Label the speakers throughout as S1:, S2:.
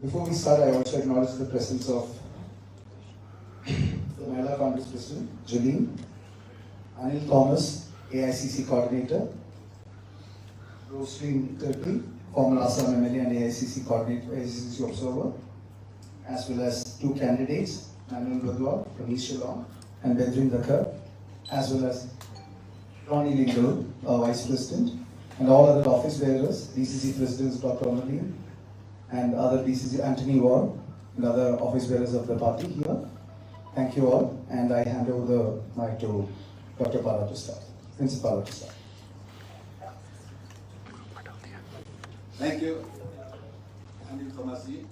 S1: Before we start, I also acknowledge the presence of the Mahila Congress President, Shillong, Anil Thomas, AICC Coordinator, Roslyn Turkey, former Assam MLA and AICC Coordinator, AICC Observer, as well as two candidates, Manuel Badwa from East Shillong and Bedrin Dakar, as well as Ronnie Lingle, Vice President, and all other office bearers, DCC Presidents Dr. Amarleen, and other DCC Anthony Ward, and other office bearers of the party here. Thank you all, and I hand over the mic to Dr. Pala to start, Principal Pala to start.
S2: Thank you, Anil Thomasi.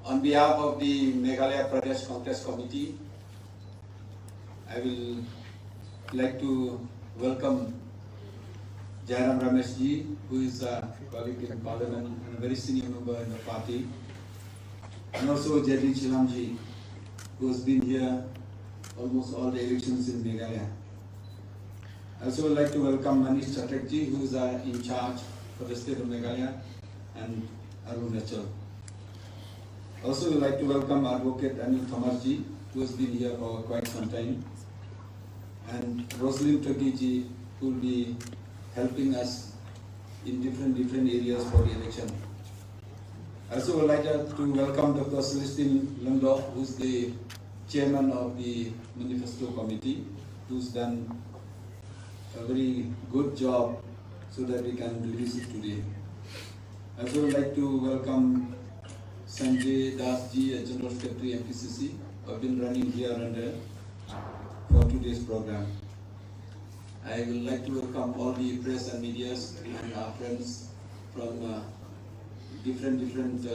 S2: On behalf of the Meghalaya Pradesh Congress Committee, I will like to welcome Jairam Ramesh ji, who is a colleague in Parliament and a very senior member in the party, and also Jerry Shillong ji, who has been here almost all the elections in Meghalaya. I also would like to welcome Manish Chatterjee, who is in charge for the state of Meghalaya, and RahulGandhi. Also would like to welcome Advocate Anil Thomas ji, who has been here for quite some time, and Roslyn Turkey ji, who will be helping us in different areas for the election. I also would like to welcome Dr. Celestine Lundorf, who is the chairman of the manifesto committee, who's done a very good job so that we can release it today. I also would like to welcome Sanjay Das ji, a General Secretary MPCC, who have been running here and there for today's program. I would like to welcome all the press and medias and our friends from different rank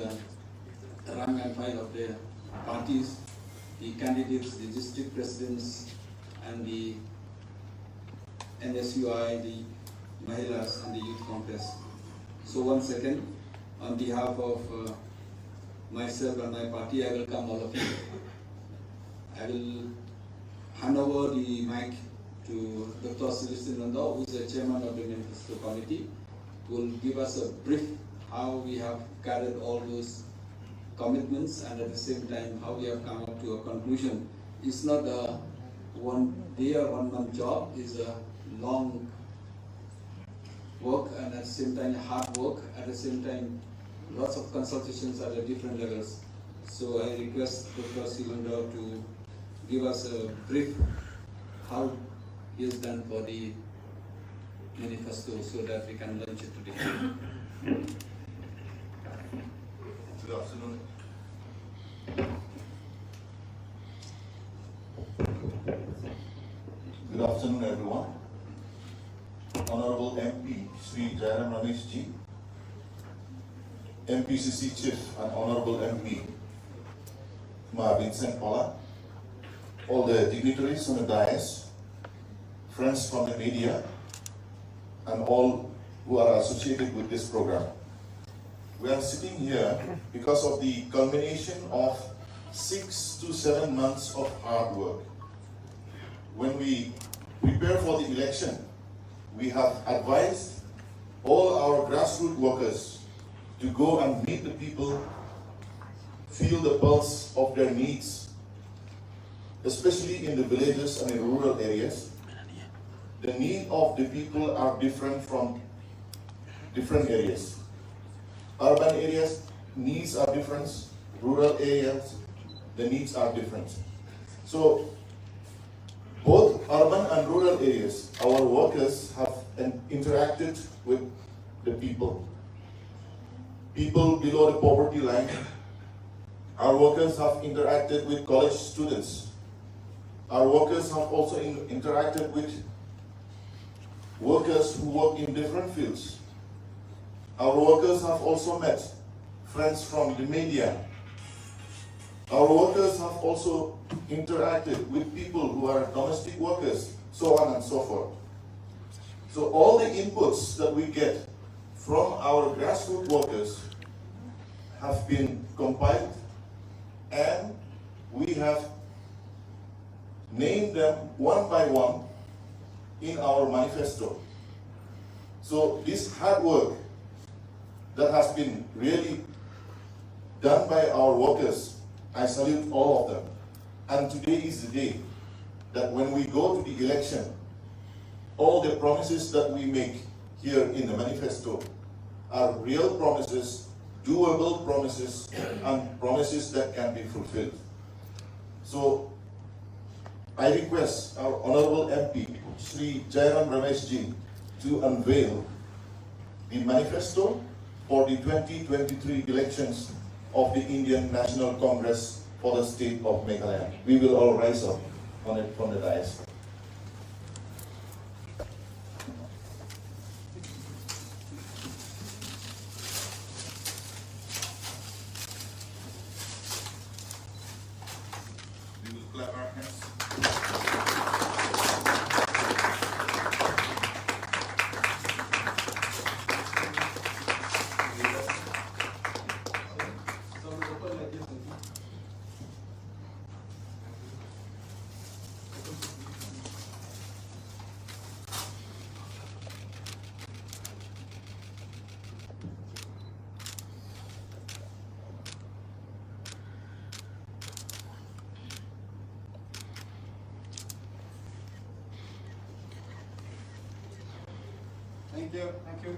S2: and file of the parties, the candidates, the district presidents, and the NSUI, the Mahilas, and the Youth Congress. So once again, on behalf of myself and my party, I welcome all of you. I will hand over the mic to Dr. Celestine Lundorf, who is the chairman of the manifesto committee, who will give us a brief how we have carried all those commitments, and at the same time how we have come up to a conclusion. It's not a 1 day or 1 month job, it's a long work, and at the same time hard work, at the same time lots of consultations at the different levels. So I request Dr. Lundorf to give us a brief how he has done for the manifesto so that we can launch it today.
S3: Good afternoon. Good afternoon, everyone. Honorable MP Sri Jairam Ramesh ji, MPCC Chief and Honorable MP Ma Vincent Pala, all the dignitaries on the dais, friends from the media, and all who are associated with this program. We are sitting here because of the culmination of 6 to 7 months of hard work. When we prepare for the election, we have advised all our grassroots workers to go and meet the people, feel the pulse of their needs, especially in the villages and in rural areas. The needs of the people are different from different areas. Urban areas, needs are different. Rural areas, the needs are different. So, both urban and rural areas, our workers have interacted with the people. People below the poverty line, our workers have interacted with college students. Our workers have also interacted with workers who work in different fields. Our workers have also met friends from the media. Our workers have also interacted with people who are domestic workers, so on and so forth. So all the inputs that we get from our grassroots workers have been compiled, and we have named them one by one in our manifesto. So this hard work that has been really done by our workers, I salute all of them. And today is the day that when we go to the election, all the promises that we make here in the manifesto are real promises, doable promises, and promises that can be fulfilled. So I request our Honorable MP, Shri Jairam Rameshji, to unveil the manifesto for the 2023 elections of the Indian National Congress for the state of Meghalaya. We will all rise up on it from the dais. We will clap our hands.
S2: Thank you. Thank you.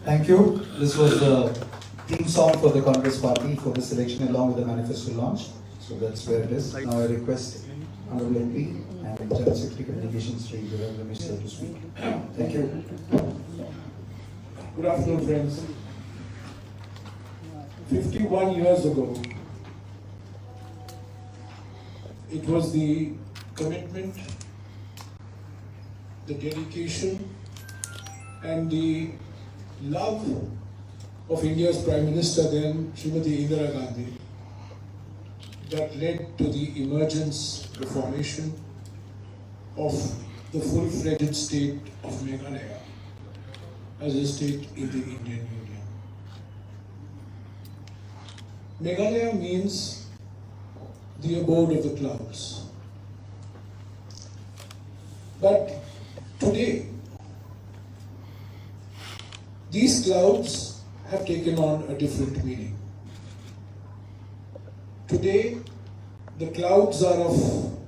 S1: Thank you. This was the theme song for the Congress Party for this election along with the manifesto launch. So that's where it is. Now I request Honorable MP and General Secretary Communications Sri Ramesh sir to speak. Thank you.
S4: Good afternoon, friends. 51 years ago, it was the commitment, the dedication, and the love of India's Prime Minister then, Srimati Indira Gandhi, that led to the emergence, the formation of the full-fledged state of Meghalaya as a state in the Indian Union. Meghalaya means the abode of the clouds. But today, these clouds have taken on a different meaning. Today, the clouds are of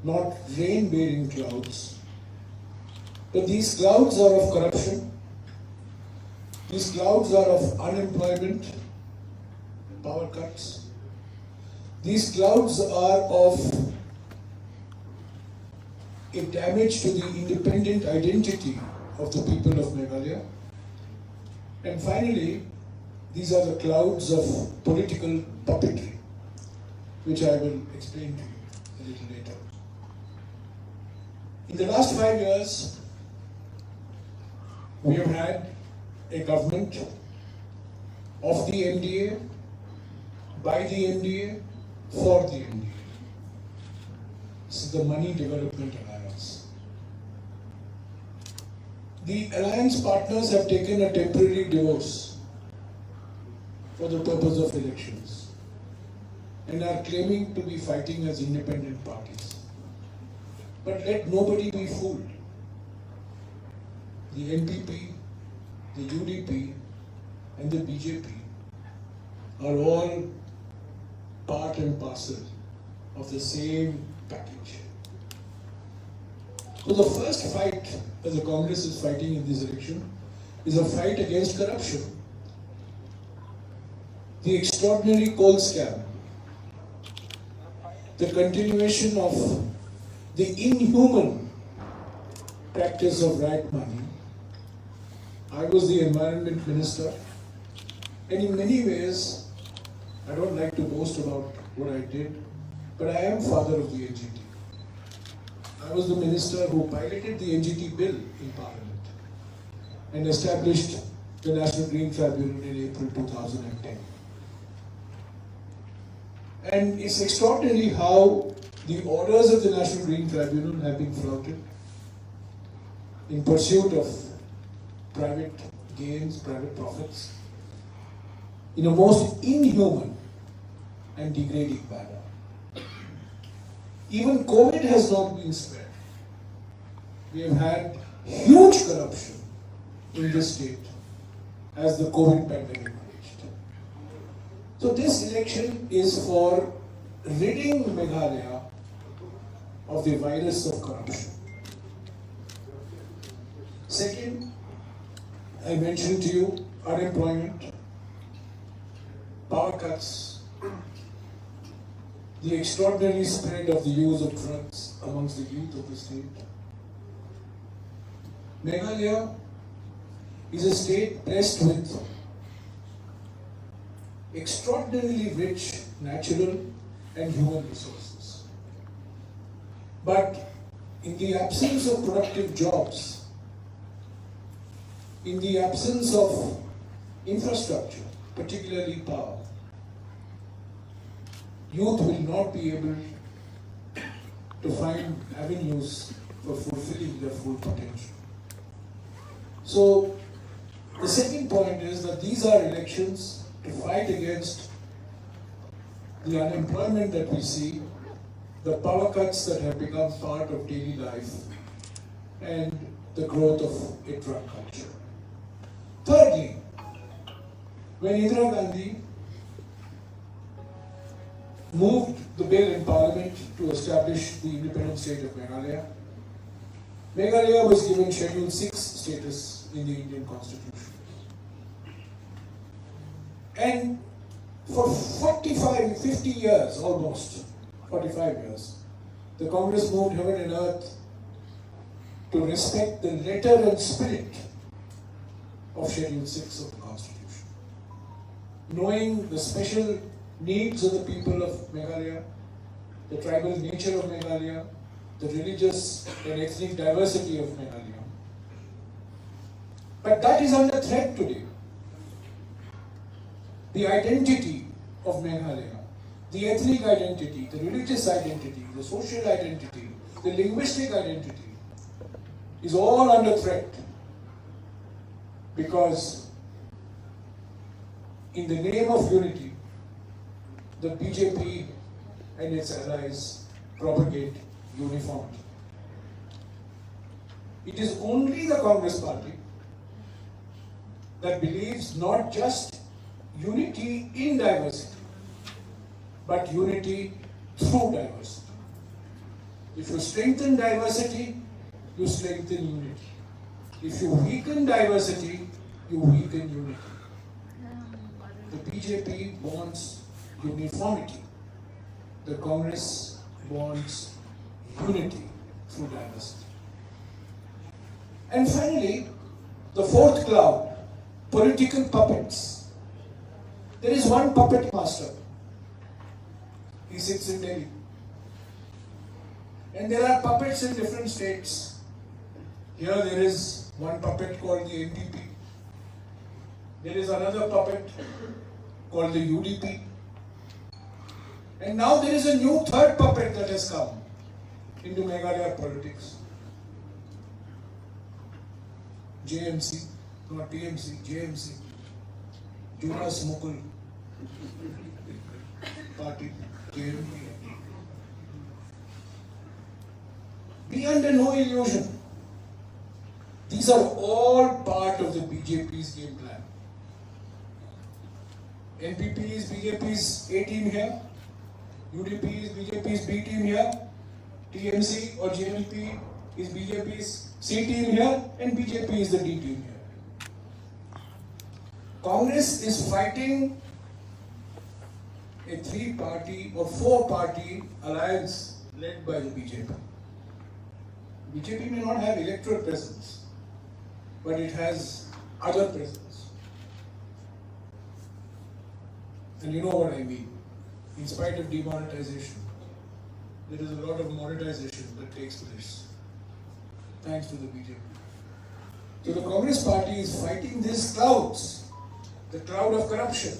S4: not rain-bearing clouds, but these clouds are of corruption, these clouds are of unemployment, power cuts, these clouds are of a damage to the independent identity of the people of Meghalaya. And finally, these are the clouds of political puppetry, which I will explain to you a little later. In the last 5 years, we have had a government of the MDA, by the MDA, for the MDA. This is the Money Development Alliance. The alliance partners have taken a temporary divorce for the purpose of elections and are claiming to be fighting as independent parties. But let nobody be fooled. The NPP, the UDP and the BJP are all part and parcel of the same package. So the first fight that the Congress is fighting in this election is a fight against corruption. The extraordinary coal scam, the continuation of the inhuman practice of riot money. I was the environment minister, and in many ways, I don't like to boast about what I did, but I am father of the NGT. I was the minister who piloted the NGT bill in Parliament and established the National Green Tribunal in April 2010. And it's extraordinary how the orders of the National Green Tribunal have been flouted in pursuit of private gains, private profits, in a most inhuman and degrading manner. Even COVID has not been spared. We have had huge corruption in this state as the COVID pandemic raged. So this election is for ridding Meghalaya of the virus of corruption. Second, I mentioned to you unemployment, power cuts, the extraordinary spread of the use of drugs amongst the youth of the state. Meghalaya is a state blessed with extraordinarily rich natural and human resources. But in the absence of productive jobs, in the absence of infrastructure, particularly power, youth will not be able to find avenues for fulfilling their full potential. So, the second point is that these are elections to fight against the unemployment that we see, the power cuts that have become part of daily life, and the growth of a drug culture. Thirdly, when Indira Gandhi moved the bill in Parliament to establish the independent state of Meghalaya, Meghalaya was given Schedule 6 status in the Indian Constitution. And for 50 years, almost 45 years, the Congress moved heaven and earth to respect the letter and spirit of Schedule 6 of the Constitution. Knowing the special needs of the people of Meghalaya, the tribal nature of Meghalaya, the religious and ethnic diversity of Meghalaya. But that is under threat today. The identity of Meghalaya, the ethnic identity, the religious identity, the social identity, the linguistic identity is all under threat because in the name of unity, the BJP and its allies propagate uniformity. It is only the Congress party that believes not just unity in diversity, but unity through diversity. If you strengthen diversity, you strengthen unity. If you weaken diversity, you weaken unity. The BJP wants uniformity. The Congress wants unity through diversity. And finally, the fourth cloud, political puppets. There is one puppet master. He sits in Delhi. And there are puppets in different states. Here there is one puppet called the NPP. There is another puppet called the UDP. And now there is a new third puppet that has come into Meghalaya politics. JMC, not TMC, JMC. Jonas Mukul Party, JMC. Be under no illusion. These are all part of the BJP's game plan. NPP is BJP's A team here, UDP is BJP's B team here, TMC or JMP is BJP's C team here, and BJP is the D team here. Congress is fighting a three-party or four-party alliance led by the BJP. BJP may not have electoral presence, but it has other presence. And you know what I mean. In spite of demonetization, there is a lot of monetization that takes place, thanks to the BJP. So the Congress party is fighting these clouds, the cloud of corruption,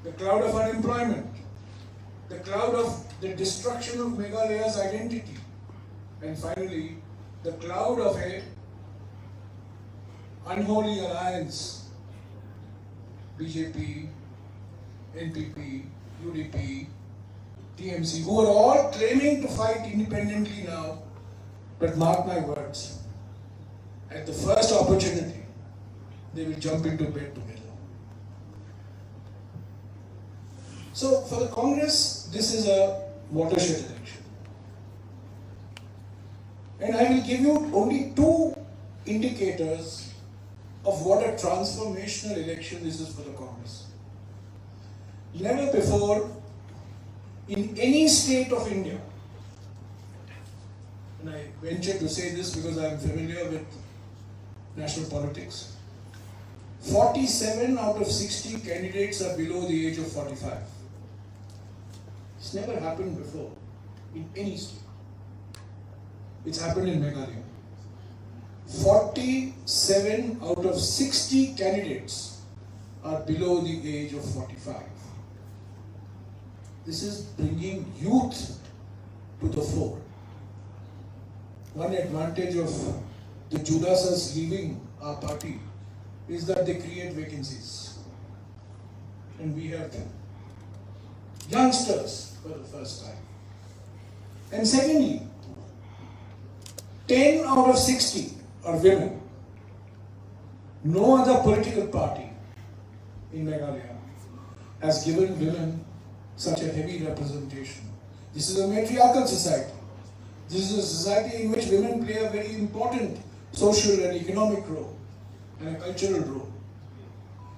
S4: the cloud of unemployment, the cloud of the destruction of Meghalaya's identity, and finally, the cloud of a unholy alliance, BJP, NPP, UDP, TMC, who are all claiming to fight independently now, but mark my words, at the first opportunity, they will jump into bed together. So for the Congress, this is a watershed election. And I will give you only two indicators of what a transformational election this is for the Congress. Never before in any state of India, and I venture to say this because I am familiar with national politics, 47 out of 60 candidates are below the age of 45. It's never happened before in any state. It's happened in Meghalaya. 47 out of 60 candidates are below the age of 45. This is bringing youth to the fore. One advantage of the Judasas leaving our party is that they create vacancies. And we have youngsters for the first time. And secondly, 10 out of 60 are women. No other political party in Meghalaya has given women such a heavy representation. This is a matriarchal society. This is a society in which women play a very important social and economic role and a cultural role.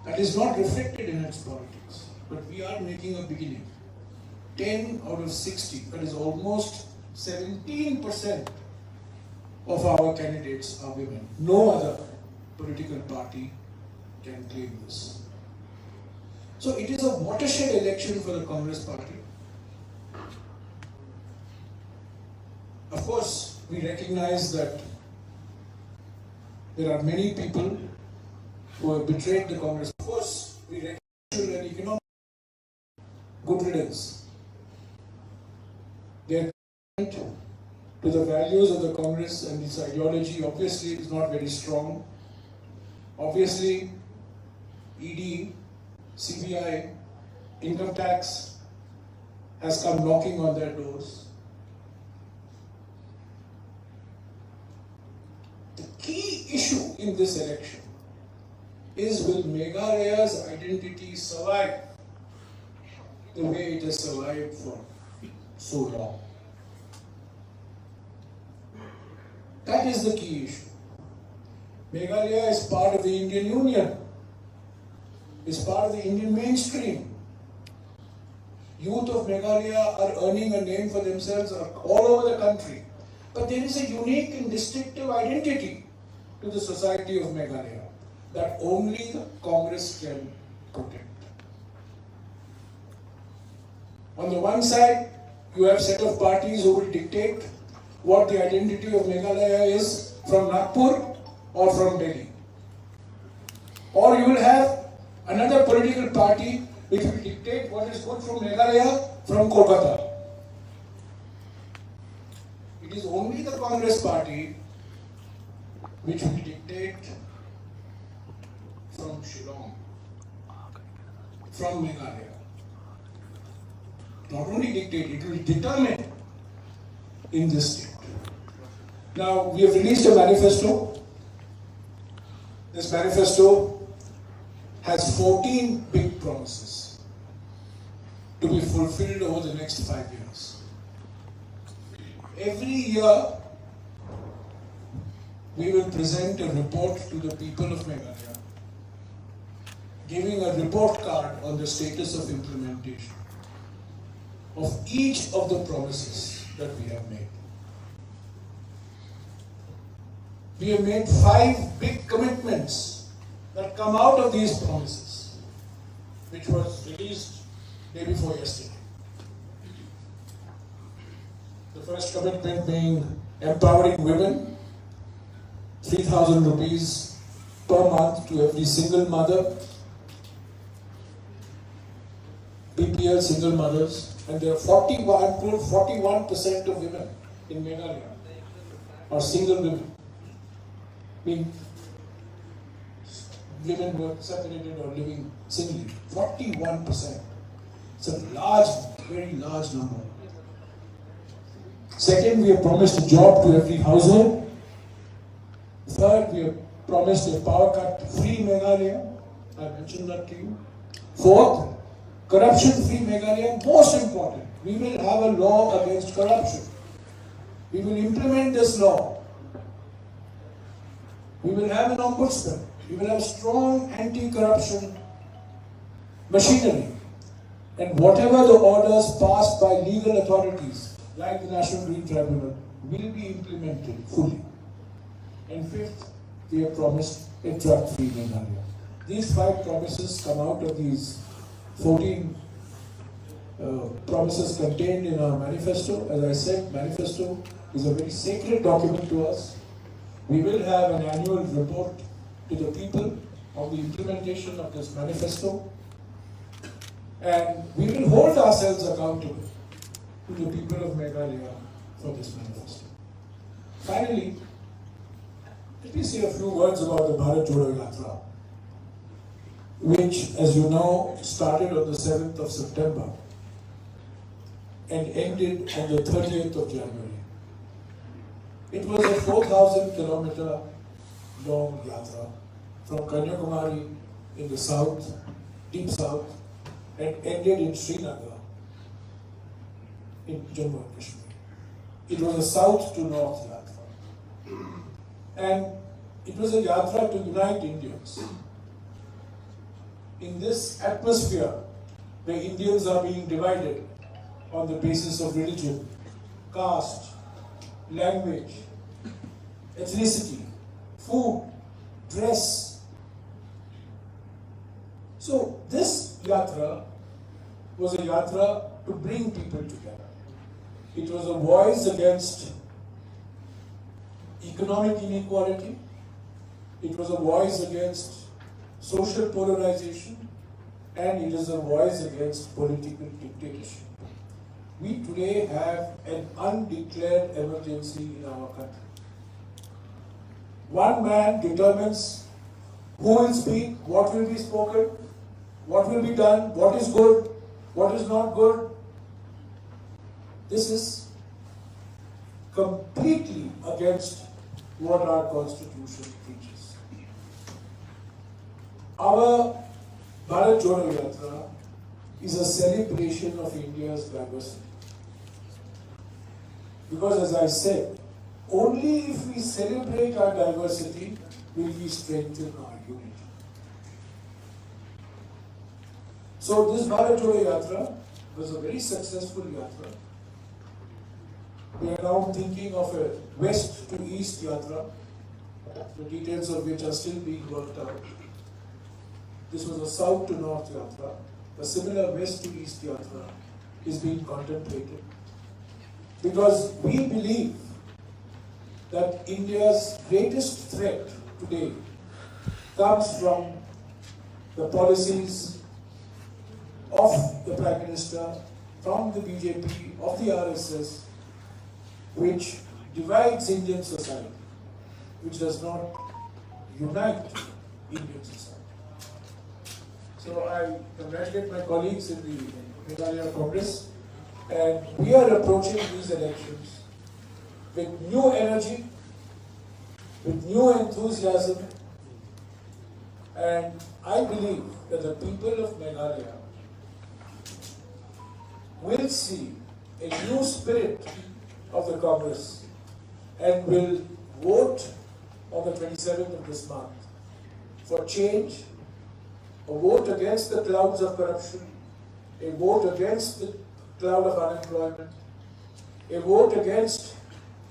S4: That is not reflected in its politics. But we are making a beginning. 10 out of 60, that is almost 17% of our candidates are women. No other political party can claim this. So it is a watershed election for the Congress party. Of course, we recognize that there are many people who have betrayed the Congress. Of course, we recognize social and economic good riddance. Their commitment to the values of the Congress and its ideology obviously is not very strong. Obviously, ED, CBI, income tax, has come knocking on their doors. The key issue in this election is, will Meghalaya's identity survive the way it has survived for so long? That is the key issue. Meghalaya is part of the Indian Union, is part of the Indian mainstream. Youth of Meghalaya are earning a name for themselves all over the country. But there is a unique and distinctive identity to the society of Meghalaya that only the Congress can protect. On the one side, you have a set of parties who will dictate what the identity of Meghalaya is from Nagpur or from Delhi. Or you will have another political party which will dictate what is good from Meghalaya from Kolkata. It is only the Congress party which will dictate from Shillong, from Meghalaya. Not only dictate, it will determine in this state. Now, we have released a manifesto. This manifesto has 14 big promises to be fulfilled over the next 5 years. Every year, we will present a report to the people of Meghalaya, giving a report card on the status of implementation of each of the promises that we have made. We have made 5 big commitments that come out of these promises, which was released day before yesterday. The first commitment being empowering women, 3,000 rupees per month to every single mother, BPL single mothers, and there are 41% of women in Meghalaya are single women. Mean women were separated or living singly. 41%. It's a large, very large number. Second, we have promised a job to every household. Third, we have promised a power cut-free Meghalaya. I mentioned that to you. Fourth, corruption-free Meghalaya. Most important, we will have a law against corruption. We will implement this law. We will have an ombudsman. We will have strong anti-corruption machinery. And whatever the orders passed by legal authorities, like the National Green Tribunal, will be implemented fully. And fifth, we have promised a drug-free Meghalaya. These 5 promises come out of these 14 promises contained in our manifesto. As I said, manifesto is a very sacred document to us. We will have an annual report to the people on the implementation of this manifesto, and we will hold ourselves accountable to the people of Meghalaya for this manifesto. Finally, let me say a few words about the BharatJodoYatra, which, as you know, started on the 7th of September and ended on the 30th of January. It was a 4,000-kilometer long yatra from Kanyakumari in the south, deep south, and ended in Srinagar in Jammu and Kashmir. It was a south to north yatra. And it was a yatra to unite Indians. In this atmosphere, where Indians are being divided on the basis of religion, caste, language, ethnicity, food, dress. So this yatra was a yatra to bring people together. It was a voice against economic inequality. It was a voice against social polarization, and it is a voice against political dictatorship. We today have an undeclared emergency in our country. One man determines who will speak, what will be spoken, what will be done, what is good, what is not good. This is completely against what our constitution teaches. Our BharatJodoYatra is a celebration of India's diversity. Because as I said, only if we celebrate our diversity will we strengthen our unity. So this BharatJodoYatra was a very successful yatra. We are now thinking of a west to east yatra, the details of which are still being worked out. This was a south to north yatra. A similar west to east yatra is being contemplated. Because we believe that India's greatest threat today comes from the policies of the Prime Minister, from the BJP, of the RSS, which divides Indian society, which does not unite Indian society. So I congratulate my colleagues in the Meghalaya Congress, and we are approaching these elections with new energy, with new enthusiasm, and I believe that the people of Meghalaya will see a new spirit of the Congress and will vote on the 27th of this month for change, a vote against the clouds of corruption, a vote against the cloud of unemployment, a vote against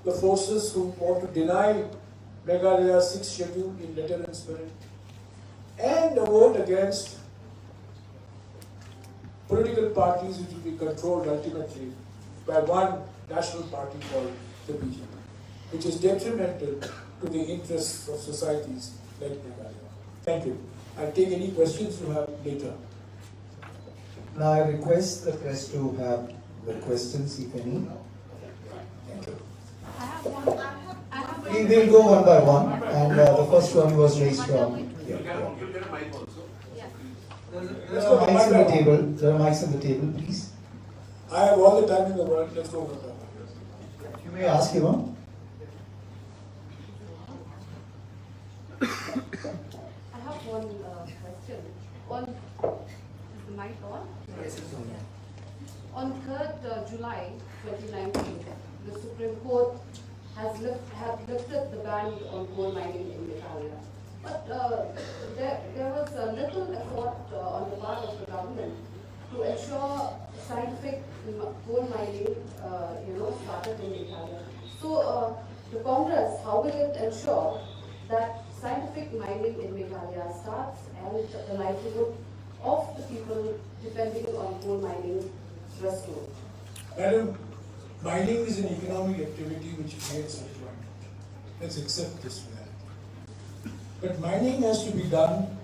S4: the forces who want to deny Meghalaya's 6th schedule in letter and spirit, and a vote against political parties which will be controlled ultimately by one national party called the BJP, which is detrimental to the interests of societies like Meghalaya. Thank you. I'll take any questions you have later.
S1: Now I request the press to have the questions, if any.
S4: Thank you.
S1: We will go one by one, and the first one was raised from. There are mics on the table. There are mics on the table, please.
S4: I have all the time in the world. Let's go with that.
S1: You may ask him.
S5: I have one question. Is the mic on?
S1: Yes, it's on.
S5: On 3rd July 2019, the Supreme Court has lifted the ban on coal mining in Meghalaya. But there was a little effort on the part of the government to ensure scientific coal mining, started in Meghalaya. So the Congress, how will it ensure that scientific mining in Meghalaya starts and the livelihood of the people depending on coal mining restored?
S4: Madam, mining is an economic activity which creates employment. Let's accept this reality. But mining has to be done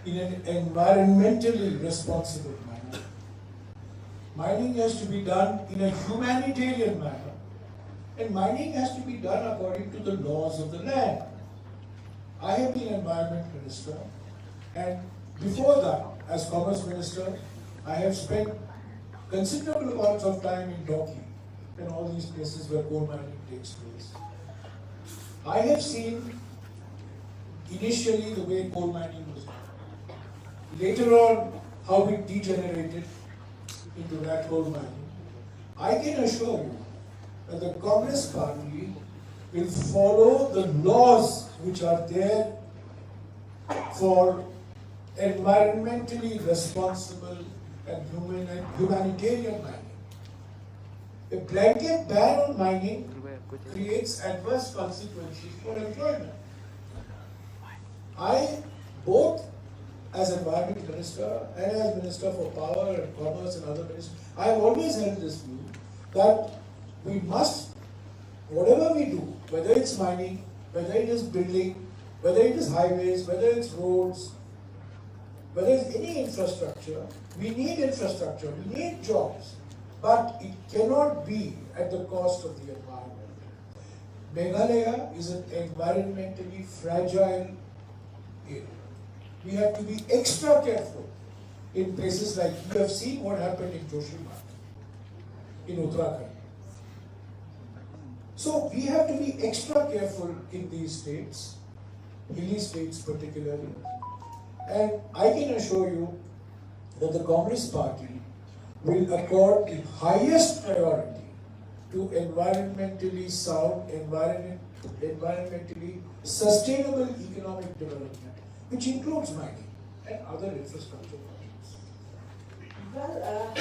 S4: in an environmentally responsible manner. Mining has to be done in a humanitarian manner. And mining has to be done according to the laws of the land. I have been Environment Minister, and before that, as Commerce Minister, I have spent considerable amounts of time in Doki and all these places where coal mining takes place. I have seen initially the way coal mining was done. Later on, how it degenerated into rat coal mining. I can assure you that the Congress Party will follow the laws which are there for environmentally responsible and humanitarian mining. A blanket ban on mining creates adverse consequences for employment. I, both as Environment Minister and as Minister for Power and Commerce and other ministers, I have always held this view that we must, whatever we do, whether it's mining, whether it is building, whether it is highways, whether it's roads, whether it's any infrastructure, we need infrastructure, we need jobs, but it cannot be at the cost of the environment. Meghalaya is an environmentally fragile area. We have to be extra careful in places like, you have seen what happened in Joshimath. in Uttarakhand. So we have to be extra careful in these states, hilly states particularly. And I can assure you that the Congress party will accord the highest priority to environmentally sound, environmentally sustainable economic development, which includes mining and other infrastructure projects.
S6: Well,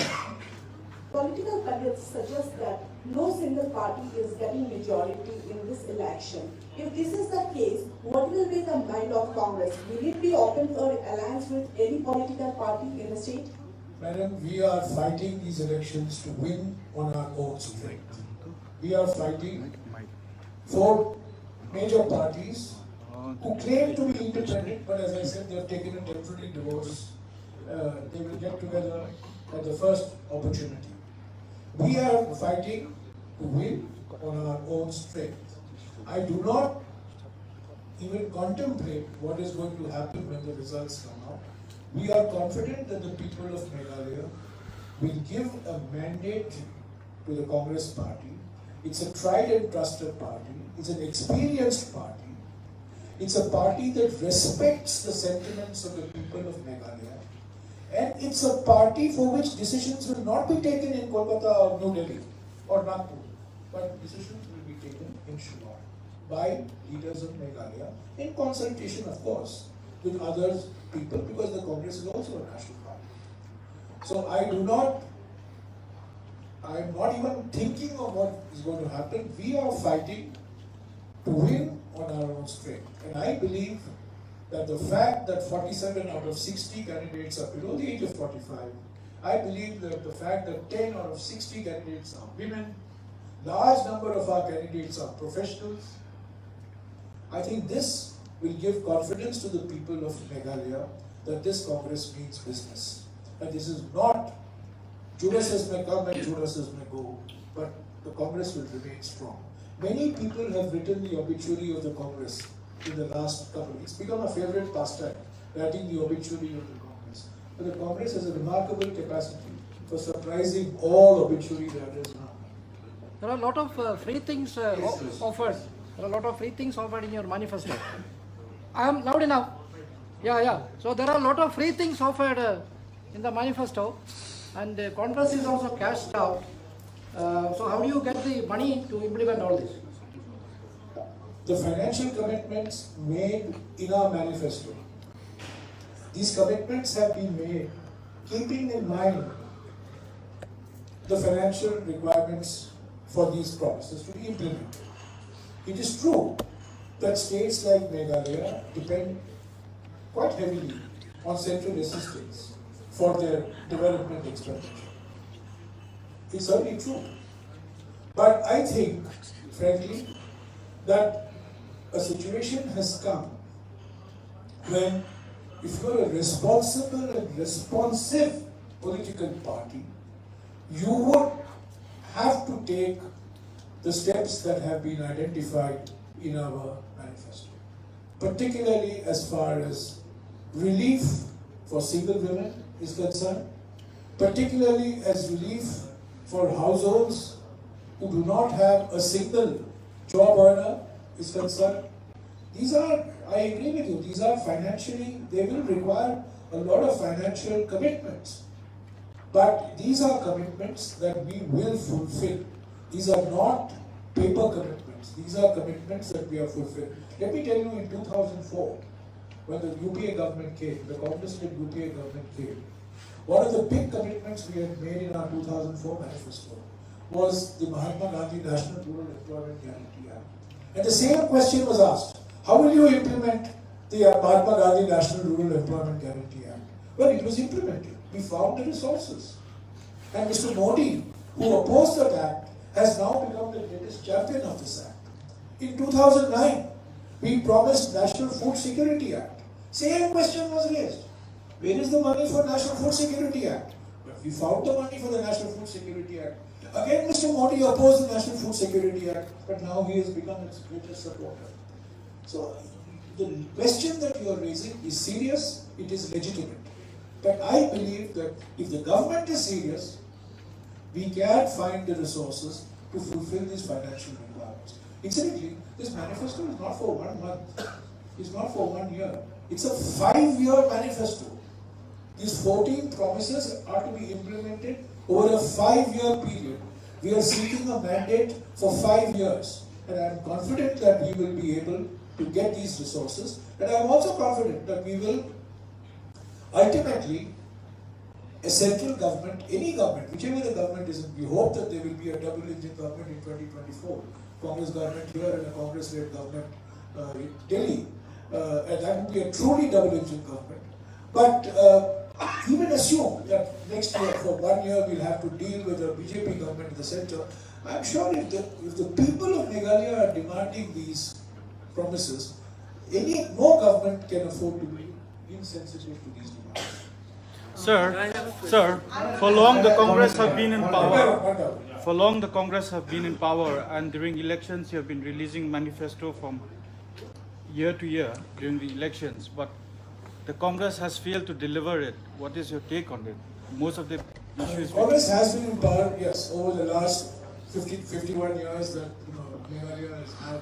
S6: political pundits suggest that no single party is getting majority in this election. If this is the case, what will be the mind of Congress? Will it be open for alliance with any political party in the state?
S4: Madam, we are fighting these elections to win on our own strength. We are fighting for major parties who claim to be independent, but as I said, they have taken a temporary divorce. They will get together at the first opportunity. We are fighting to win on our own strength. I do not even contemplate what is going to happen when the results come out. We are confident that the people of Meghalaya will give a mandate to the Congress party. It's a tried and trusted party. It's an experienced party. It's a party that respects the sentiments of the people of Meghalaya. And it's a party for which decisions will not be taken in Kolkata or New Delhi or Nagpur, but decisions will be taken in Shillong by leaders of Meghalaya in consultation, of course, with other people, because the Congress is also a national party. So I'm not even thinking of what is going to happen. We are fighting to win on our own strength. And I believe that the fact that 47 out of 60 candidates are below the age of 45, I believe that the fact that 10 out of 60 candidates are women, large number of our candidates are professionals, I think this will give confidence to the people of Meghalaya that this Congress means business. And this is not Judas's may come and Judas's may go, but the Congress will remain strong. Many people have written the obituary of the Congress in the last couple of weeks. It's become a favorite pastime, writing the obituary of the Congress. But the Congress has a remarkable capacity for surprising all obituary writers now.
S7: There are a lot of free things offered. There are a lot of free things offered in your manifesto. I am loud enough. Yeah. So there are a lot of free things offered in the manifesto, and Congress is also cashed out. So how do you get the money to implement all this?
S4: The financial commitments made in our manifesto, these commitments have been made keeping in mind the financial requirements for these promises to be implemented. It is true that states like Meghalaya depend quite heavily on central assistance for their development expenditure. It's certainly true. But I think, frankly, that a situation has come when, if you're a responsible and responsive political party, you would have to take the steps that have been identified in our manifesto, particularly as far as relief for single women is concerned, particularly as relief for households who do not have a single job earner is concerned. These are, I agree with you, these are financially, they will require a lot of financial commitments. But these are commitments that we will fulfill. These are not paper commitments. These are commitments that we have fulfilled. Let me tell you, in 2004, when the UPA government came, the Congress-led UPA government came, one of the big commitments we had made in our 2004 manifesto was the Mahatma Gandhi National Rural Employment Guarantee Act. And the same question was asked, how will you implement the Mahatma Gandhi National Rural Employment Guarantee Act? Well, it was implemented. We found the resources. And Mr. Modi, who opposed that act, has now become the greatest champion of this act. In 2009, we promised National Food Security Act. Same question was raised. Where is the money for National Food Security Act? But we found the money for the National Food Security Act. Again, Mr. Modi opposed the National Food Security Act, but now he has become its greatest supporter. So, the question that you are raising is serious, it is legitimate. But I believe that if the government is serious, we can find the resources to fulfill these financial requirements. Incidentally, this manifesto is not for 1 month, it's not for 1 year, it's a 5-year manifesto. These 14 promises are to be implemented over a 5-year period. We are seeking a mandate for 5 years, and I am confident that we will be able to get these resources, and I am also confident that we will ultimately, a central government, any government, whichever the government is, we hope that there will be a double-engine government in 2024, Congress government here and a Congress-led government in Delhi, and that would be a truly double-engine government. But even assume that next year, for 1 year, we'll have to deal with a BJP government in the center. I'm sure if the people of Meghalaya are demanding these promises, no government can afford to be insensitive to these demands.
S8: Sir, for long the Congress have been in power. For long the Congress have been in power, and during elections you have been releasing manifesto from year to year during the elections, but the Congress has failed to deliver it. What is your take on it? Most of the issues...
S4: Congress has been in power, yes, over the last 51 years that Meghalaya has had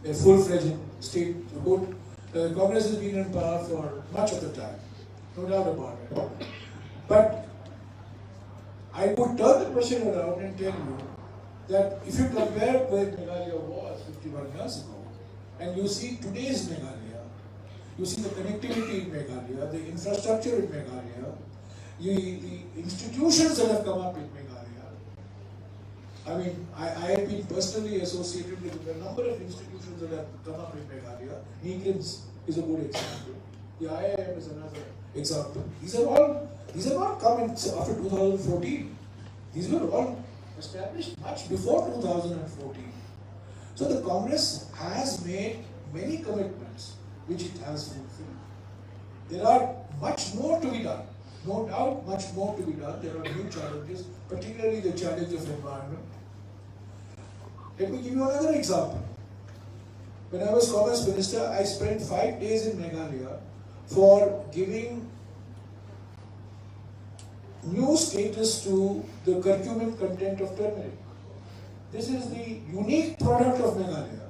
S4: a full-fledged statehood. Congress has been in power for much of the time, no doubt about it. But I would turn the question around and tell you that if you compare where Meghalaya was 51 years ago, and you see today's Meghalaya, you see the connectivity in Meghalaya, the infrastructure in Meghalaya, the institutions that have come up in Meghalaya. I mean, I have been personally associated with a number of institutions that have come up in Meghalaya. Neeklins is a good example. The IIM is another example. These are not come in after 2014. These were all established much before 2014. So the Congress has made many commitments which it has fulfilled. There are much more to be done. No doubt, much more to be done. There are new challenges, particularly the challenge of environment. Let me give you another example. When I was Commerce Minister, I spent 5 days in Meghalaya for giving new status to the curcumin content of turmeric. This is the unique product of Meghalaya.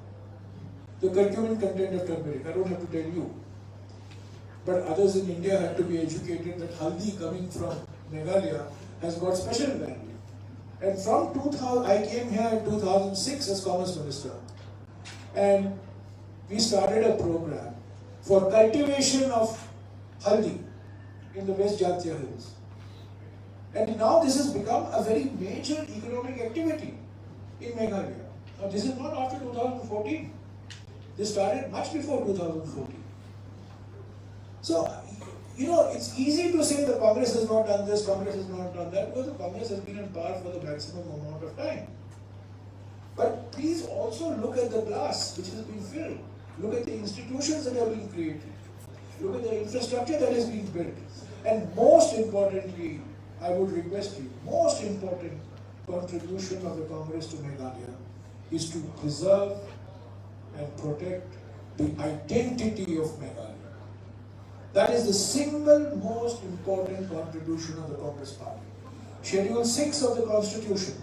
S4: The curcumin content of turmeric, I don't have to tell you. But others in India have to be educated that haldi coming from Meghalaya has got special value. And from 2000, I came here in 2006 as Commerce Minister. And we started a program for cultivation of haldi in the West Jatiya Hills. And now this has become a very major economic activity in Meghalaya. Now this is not after 2014. This started much before 2014. So, it's easy to say the Congress has not done this, Congress has not done that, because the Congress has been in power for the maximum amount of time. But please also look at the glass which has been filled. Look at the institutions that have been created. Look at the infrastructure that has been built. And most importantly, I would request you, most important contribution of the Congress to Meghalaya is to preserve and protect the identity of Meghalaya. That is the single most important contribution of the Congress Party. Schedule 6 of the Constitution.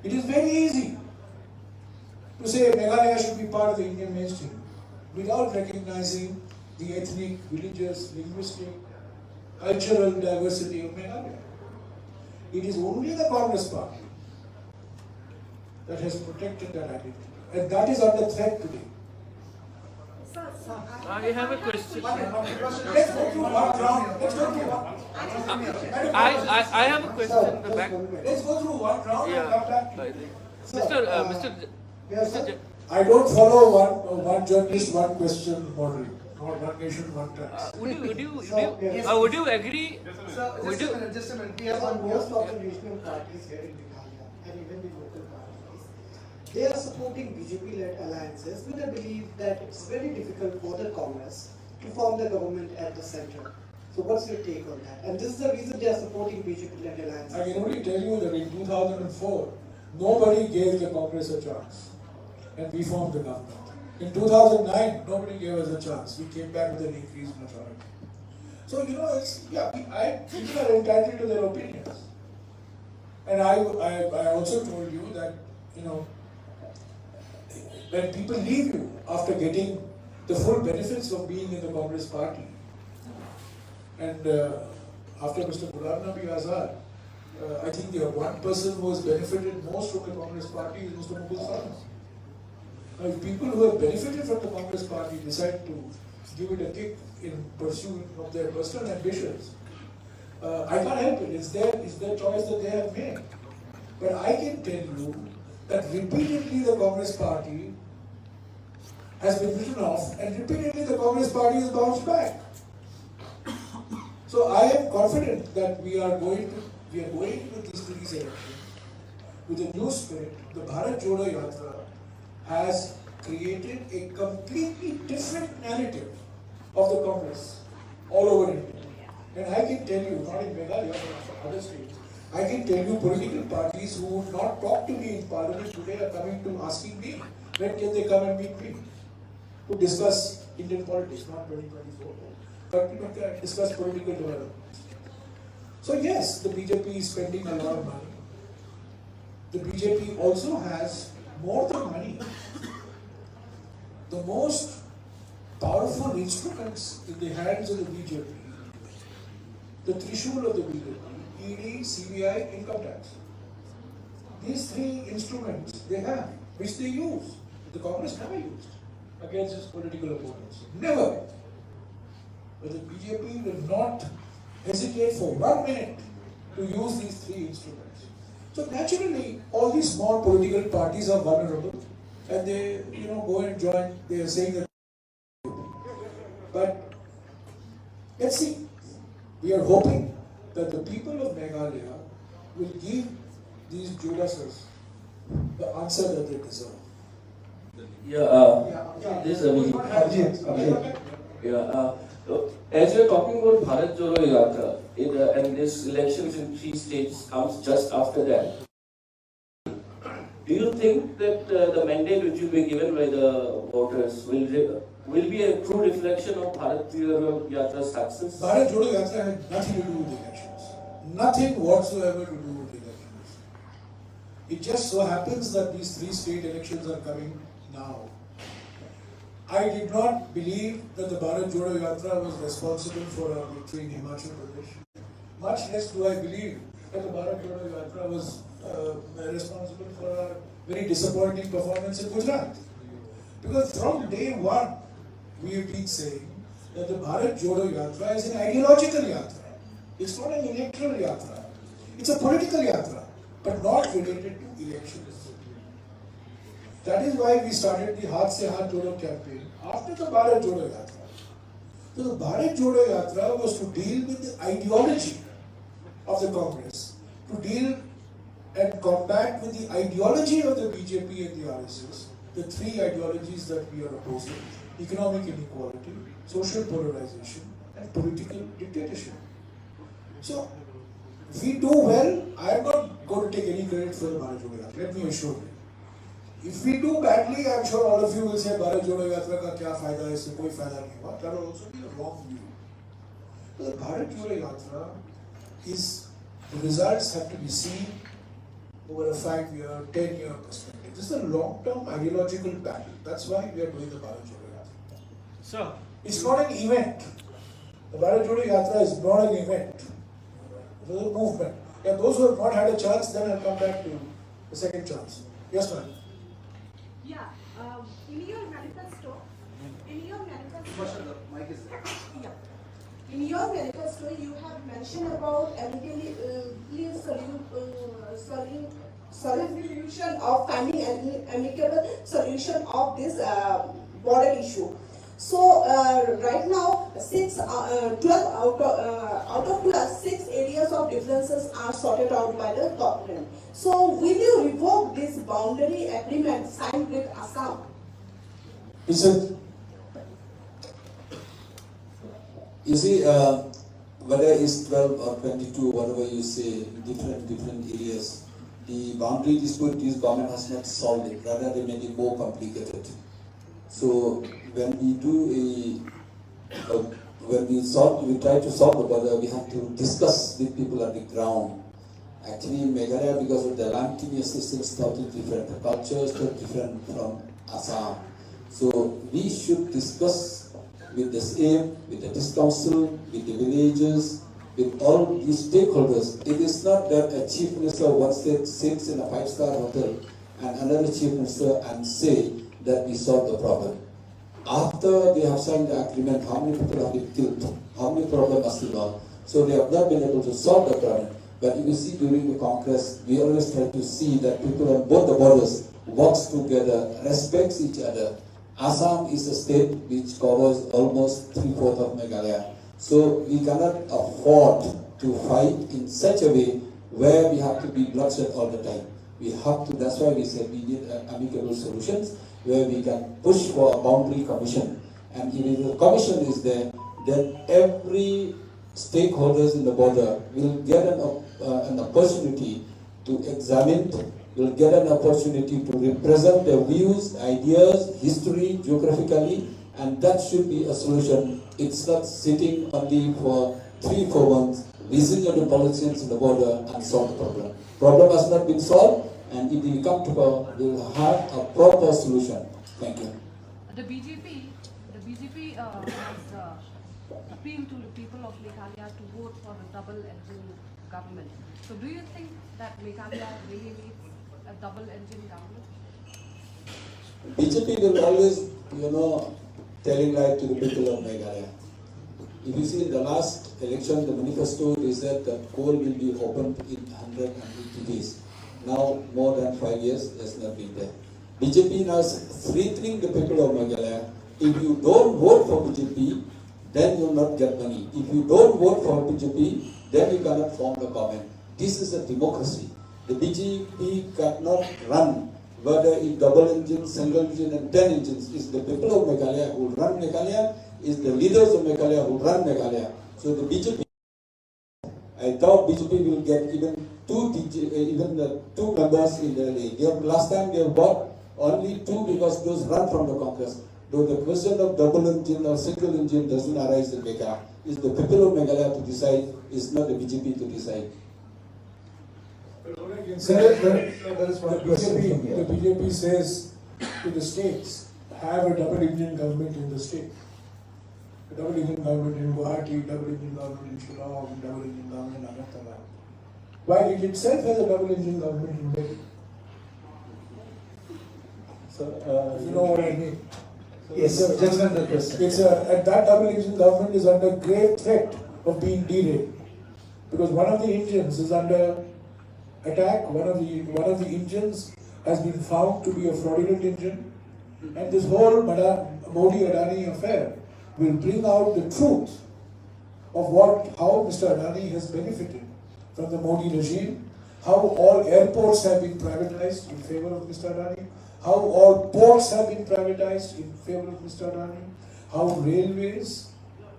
S4: It is very easy to say Meghalaya should be part of the Indian mainstream without recognizing the ethnic, religious, linguistic, cultural diversity of Meghalaya. It is only the Congress Party that has protected that identity. And that is under threat today.
S9: I have a question.
S4: Let's go through one round.
S9: I have a question in the back.
S4: Let's go through one round and come back to you.
S9: Mr.
S4: I don't follow one journalist, one question model. Not one nation, one tax.
S9: Would you agree?
S1: Just a minute. We have on most of the regional parties here in Meghalaya and even the local parties. They are supporting BJP-led alliances with the belief that it's very difficult for the Congress to form the government at the center. So what's your take on that? And this is the reason they are supporting BJP-led alliances.
S4: I can only tell you that in 2004, nobody gave the Congress a chance. And we formed the government. In 2009, nobody gave us a chance. We came back with an increased majority. So, people are entitled to their opinions. And I also told you that, you know, when people leave you after getting the full benefits of being in the Congress party, and after Mr. Ghulam Nabi Azad, I think the one person who has benefited most from the Congress party is Mr. Mughal Khan. Now, if people who have benefited from the Congress party decide to give it a kick in pursuit of their personal ambitions, I can't help it. It's their choice that they have made. But I can tell you that repeatedly the Congress party has been written off, and repeatedly the Congress party has bounced back. So I am confident that we are going to this election with a new spirit. The BharatJodoYatra has created a completely different narrative of the Congress all over India. And I can tell you, not in Meghalaya, but other states, I can tell you political parties who would not talk to me in Parliament today are coming to asking me, when can they come and meet me to discuss Indian politics, not 2024, but discuss political development. So yes, the BJP is spending a lot of money. The BJP also has more than money. The most powerful instruments in the hands of the BJP, the Trishul of the BJP, ED, CBI, income tax. These three instruments they have, which they use. The Congress never used against its political opponents. Never. But the BJP will not hesitate for 1 minute to use these three instruments. So naturally, all these small political parties are vulnerable, and they, go and join. They are saying that. But let's see. We are hoping that the people of Meghalaya will give these Judasas the answer that they deserve.
S10: This is Abhijit. As you are talking about BharatJodoYatra, and this elections in 3 states comes just after that, do you think that the mandate which will be given by the voters will be a true reflection of BharatJodoYatra's success?
S4: BharatJodoYatra had nothing to do with elections. Nothing whatsoever to do with elections. It just so happens that these 3 state elections are coming now. I did not believe that the BharatJodoYatra was responsible for our victory in Himachal Pradesh. Much less do I believe that the BharatJodoYatra was responsible for our very disappointing performance in Gujarat. Because from day one, we have been saying that the BharatJodoYatra is an ideological yatra. It's not an electoral yatra. It's a political yatra, but not related to elections. That is why we started the Haath Se Haath Jodo campaign after the BharatJodoYatra. So the BharatJodoYatra was to deal with the ideology of the Congress, to deal and combat with the ideology of the BJP and the RSS, the 3 ideologies that we are opposing: economic inequality, social polarization, and political dictatorship. So, if we do well, I am not going to take any credit for the BharatJodoYatra, let me assure you. If we do badly, I am sure all of you will say BharatJodoYatra ka kya fayda hai, isse koi fayda nahi hua. That will also be a wrong view. So the BharatJodoYatra is, the results have to be seen over a 5-year, 10-year perspective. This is a long-term ideological battle. That's why we are doing the BharatJodoYatra.
S8: Sir,
S4: it's not an event. The BharatJodoYatra is not an event. It is a movement. Yeah, those who have not had a chance, then I'll come back to the second chance. Yes, ma'am.
S6: Yeah, in your manifesto, in your manifesto, you have mentioned about solution of finding an amicable solution of this border issue. So right now, 12 out of 6 areas of differences are sorted out by the government. So will you revoke this boundary agreement signed with Assam?
S11: Listen, you see, whether it's 12 or 22, whatever you say, different areas, the boundary dispute this government has not solved it, rather they made it more complicated. So when we do when we try to solve the border, we have to discuss with people at the ground. Actually, in Meghalaya, because of the land tenure system, is totally different. The culture is totally different from Assam. So we should discuss with the same, with the district council, with the villages, with all these stakeholders. It is not that a chief minister once sits in a five-star hotel and another chief minister and say that we solved the problem. After they have signed the agreement, how many people have been killed? How many problems are still on? So they have not been able to solve the problem. But if you see during the Congress, we always try to see that people on both the borders works together, respects each other. Assam is a state which covers almost 3/4 of Meghalaya. So we cannot afford to fight in such a way where we have to be bloodshed all the time. We have to, that's why we said we need amicable solutions where we can push for a boundary commission. And if the commission is there, then every stakeholders in the border will get an opportunity to examine, will get an opportunity to represent their views, ideas, history, geographically, and that should be a solution. It's not sitting only for 3-4 months, listening to the politicians in the border and solve the problem. Problem has not been solved, and if we come to power, we will have a proper solution. Thank you.
S5: The BJP has appealed to the people of Meghalaya to vote for the double-engine government. So do you think that Meghalaya really needs a double-engine government?
S11: BJP will always, telling lie to the people of Meghalaya. If you see in the last election, the manifesto is that coal will be opened in 180 days. Now, more than 5 years, has not been there. BJP now is threatening the people of Meghalaya. If you don't vote for BJP, then you will not get money. If you don't vote for BJP, then you cannot form the government. This is a democracy. The BJP cannot run whether it's double engine, single engine, and 10 engines. It's the people of Meghalaya who run Meghalaya, it's the leaders of Meghalaya who run Meghalaya. So the BJP, I doubt BJP will get even two members in the league. Last time they bought only 2 because those run from the Congress. Though the question of double engine or single engine doesn't arise in Meghalaya. It's the people of Meghalaya to decide, it's not the BJP to decide.
S4: The BJP says to the states, have a double-engine government in the state. A double-engine government in Guwahati, double-engine government in Shillong, double-engine government in Agartala. While it itself has a double-engine government in Delhi. So, you know what I mean?
S1: Yes, sir. Just another question.
S4: And that double-engine government is under grave threat of being derailed. Because one of the engines is under attack, one of the engines has been found to be a fraudulent engine, and this whole Modi-Adani affair will bring out the truth of how Mr. Adani has benefited from the Modi regime, how all airports have been privatized in favor of Mr. Adani, how all ports have been privatized in favor of Mr. Adani, how railways,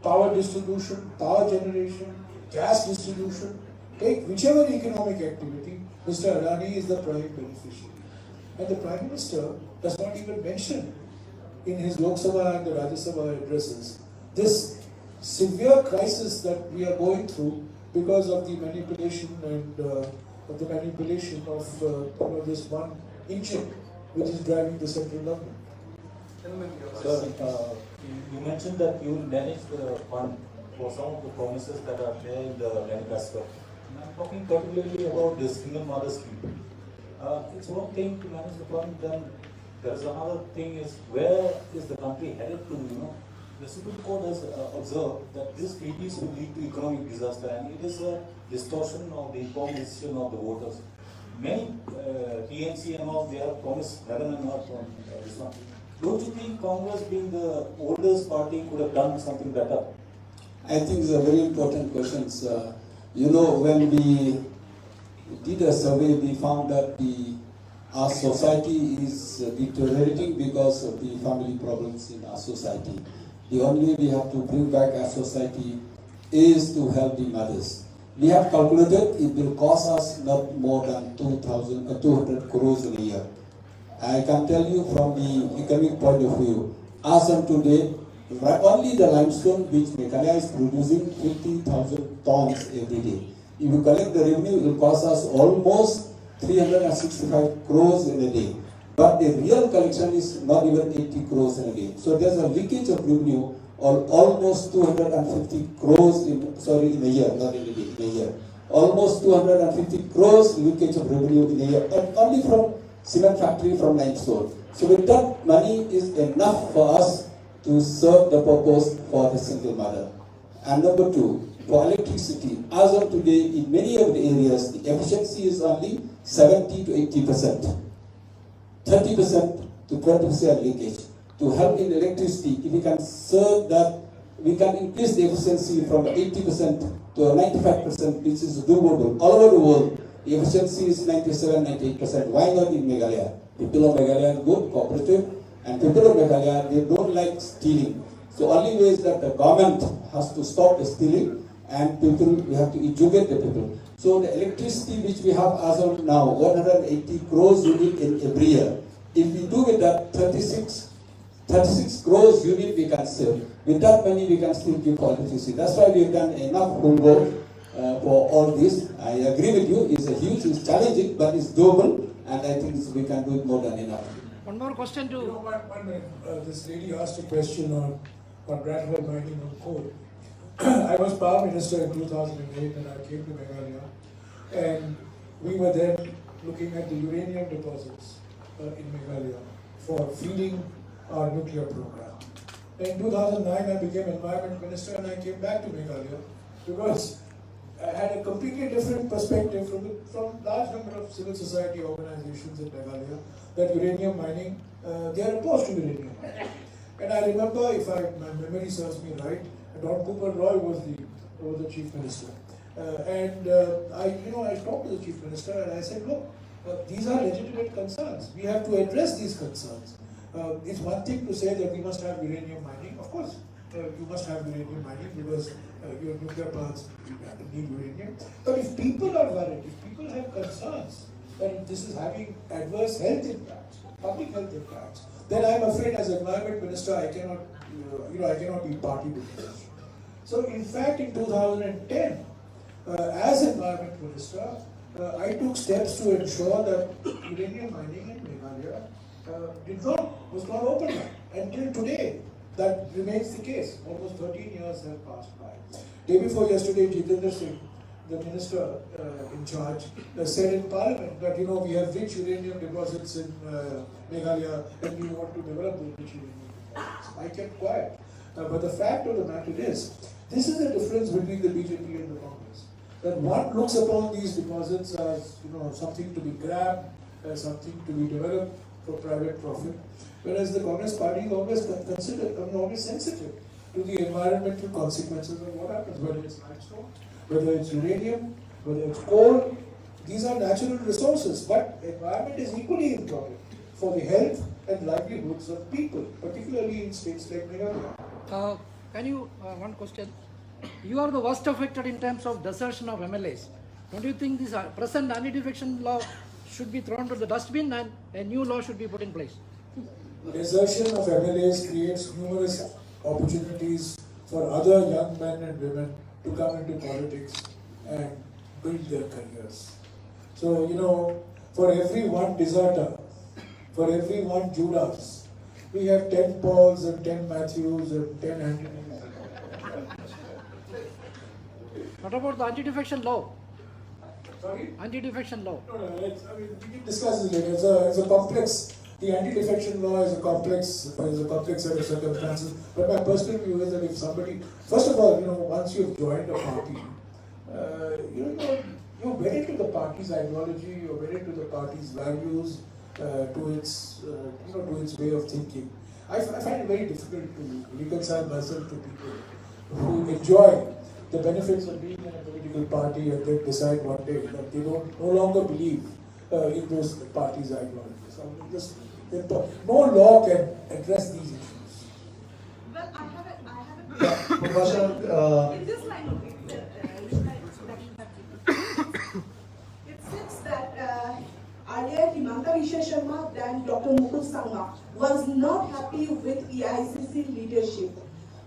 S4: power distribution, power generation, gas distribution, take whichever economic activity, Mr. Adani is the prime beneficiary. And the Prime Minister does not even mention in his Lok Sabha and the Rajya Sabha addresses this severe crisis that we are going through because of the manipulation of this one engine which is driving the central government.
S12: Sir, you mentioned that you will manage the fund for some of the promises that are there in the manifesto. I'm talking particularly about the single mother scheme. It's one thing to manage the fund, then there is another thing is where is the country headed to, The Supreme Court has observed that this treaties will lead to economic disaster, and it is a distortion of the informed decision of the voters. Many TNC and all, they have promised heaven and earth on this one. Don't you think Congress, being the oldest party, could have done something better?
S11: I think it's a very important question. When we did a survey, we found that our society is deteriorating because of the family problems in our society. The only way we have to bring back our society is to help the mothers. We have calculated it will cost us not more than 200 crores in a year. I can tell you from the economic point of view, as of today, only the limestone which Meghalaya is producing 50,000 tons every day. If you collect the revenue, it will cost us almost 365 crores in a day. But the real collection is not even 80 crores in a day. So there's a leakage of revenue of almost 250 crores in a year, not in a day, in a year. Almost 250 crores leakage of revenue in a year, and only from cement factory from limestone. So with that, money is enough for us to serve the purpose for the single mother. And number two, for electricity, as of today, in many of the areas, the efficiency is only 70 to 80%. 30% to 20% leakage. To help in electricity, if we can serve that, we can increase the efficiency from 80% to 95%, which is doable. All over the world, the efficiency is 97, 98%. Why not in Meghalaya? People of Meghalaya are good, cooperative, and people of Meghalaya, they don't like stealing. So only way is that the government has to stop the stealing, and people, we have to educate the people. So the electricity which we have as of now, 180 crores unit in every year. If we do with that 36 crores unit we can save. With that money we can still give electricity. That's why we have done enough homework for all this. I agree with you, it's it's challenging, but it's doable, and I think we can do it more than enough.
S7: One more question to...
S4: One minute. This lady asked a question on Bradford mining on coal. I was Power Minister in 2008 and I came to Meghalaya, and we were then looking at the uranium deposits in Meghalaya for feeding our nuclear program. In 2009 I became Environment Minister and I came back to Meghalaya because I had a completely different perspective from large number of civil society organizations in Meghalaya that uranium mining, they are opposed to uranium mining. And I remember, if my memory serves me right, Don Cooper Roy was the Chief Minister. I talked to the Chief Minister and I said, look, these are legitimate concerns. We have to address these concerns. It's one thing to say that we must have uranium mining. Of course, you must have uranium mining because your nuclear plants need uranium. But if people are worried, if people have concerns that this is having adverse health impacts, public health impacts, then I'm afraid as Environment Minister I cannot, I cannot be party to this. So in fact, in 2010, as Environment Minister, I took steps to ensure that uranium mining in Meghalaya was not opened up. Until today, that remains the case. Almost 13 years have passed by. Day before yesterday, Jitendra Singh, the minister in charge, said in Parliament that we have rich uranium deposits in Meghalaya and we want to develop those rich uranium deposits. I kept quiet. But the fact of the matter is, this is the difference between the BJP and the Congress. That one looks upon these deposits as something to be grabbed, as something to be developed for private profit, whereas the Congress Party is always always sensitive to the environmental consequences of what happens, whether it's limestone, whether it's uranium, whether it's coal. These are natural resources, but environment is equally important for the health and livelihoods of people, particularly in states like Meghalaya.
S7: Can you, one question. You are the worst affected in terms of desertion of MLAs. Don't you think this present anti-defection law should be thrown to the dustbin and a new law should be put in place?
S4: Desertion of MLAs creates numerous opportunities for other young men and women to come into politics and build their careers. So, for every one deserter, for every one Judas, we have 10 Pauls and 10 Matthews and 10 Anthonies.
S7: What about the anti-defection law?
S4: Sorry?
S7: Anti-defection law.
S4: No, we can discuss this later. It's a complex. The anti-defection law is a complex set of circumstances. But my personal view is that if somebody, first of all, once you've joined a party, you're wedded to the party's ideology, you're wedded to the party's values, to its way of thinking. I find it very difficult to reconcile myself to people who enjoy the benefits of being in a political party and then decide one day that they no longer believe in those parties' ideologies. No law can address these issues.
S6: Well, I have a
S1: question.
S6: in this line of it seems that earlier Himanta Biswa Sharma and Dr. Mukul Sangma was not happy with AICC leadership.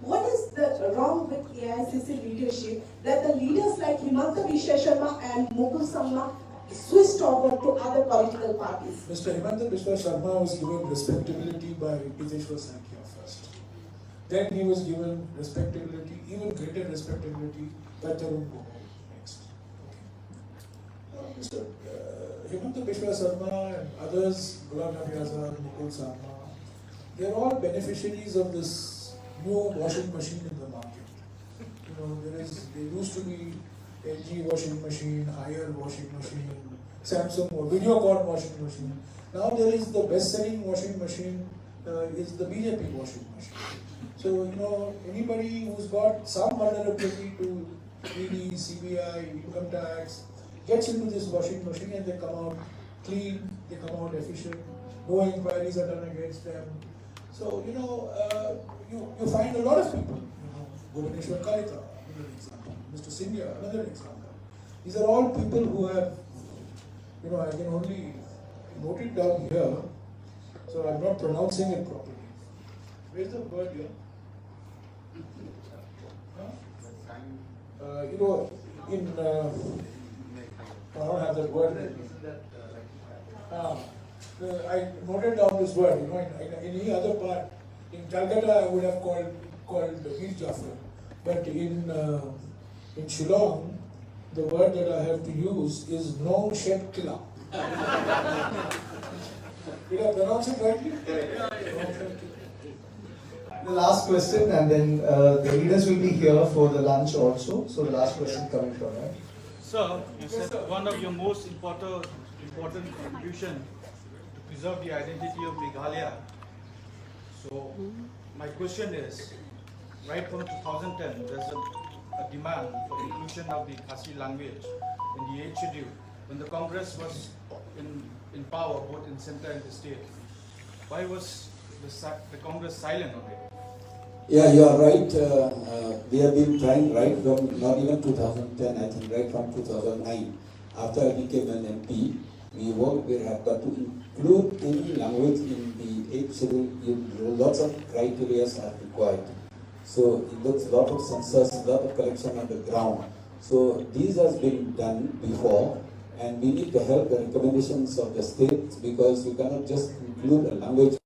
S6: What is wrong with AICC ICC leadership that the leaders like Himanta Biswa Sharma and Mukul Sangma switched over to other political parties?
S4: Mr. Himanta Biswa Sharma was given respectability by Hideshwar Sankhya first. Then he was given respectability, even greater respectability, by Tarun Gogoi next. Okay. Mr. Himanta Biswa Sharma and others, Ghulam Nabi Azad, Mukul Sangma, they are all beneficiaries of this new washing machine in the market. You know, there used to be LG washing machine, higher washing machine, Samsung or Videocon washing machine. Now there is the best-selling washing machine is the BJP washing machine. So, you know, anybody who's got some vulnerability to ED, CBI, income tax, gets into this washing machine and they come out clean, they come out efficient, no inquiries are done against them. So, you know, you find a lot of people, you know, Bhubaneswar Kalita, another example, Mr. Sindhya, another example. These are all people who have, you know, I can only note it down here, so I'm not pronouncing it properly. Where's the word here? You know, in, I don't have that word. I noted down this word, you know, in any other part, in Calcutta I would have called Mir Jafar, but in Shillong, the word that I have to use is no shed killa. Did I pronounce it rightly?
S1: The last question, and then the leaders will be here for the lunch also. So the last question coming from her.
S8: Sir, you said one of your most important contribution to preserve the identity of Meghalaya. So my question is, right from 2010, there's a demand for inclusion of the Khasi language in the 8th schedule when the Congress was in power both in center and the state. Why was the Congress silent on it?
S11: Yeah, you are right. We have been trying right from not even 2010, I think right from 2009. After I became an MP, we worked very hard, but to include any language in the 8th schedule, lots of criteria are required. So it looks a lot of census, a lot of collection on the ground. So these has been done before, and we need to help the recommendations of the states because we cannot just include a language.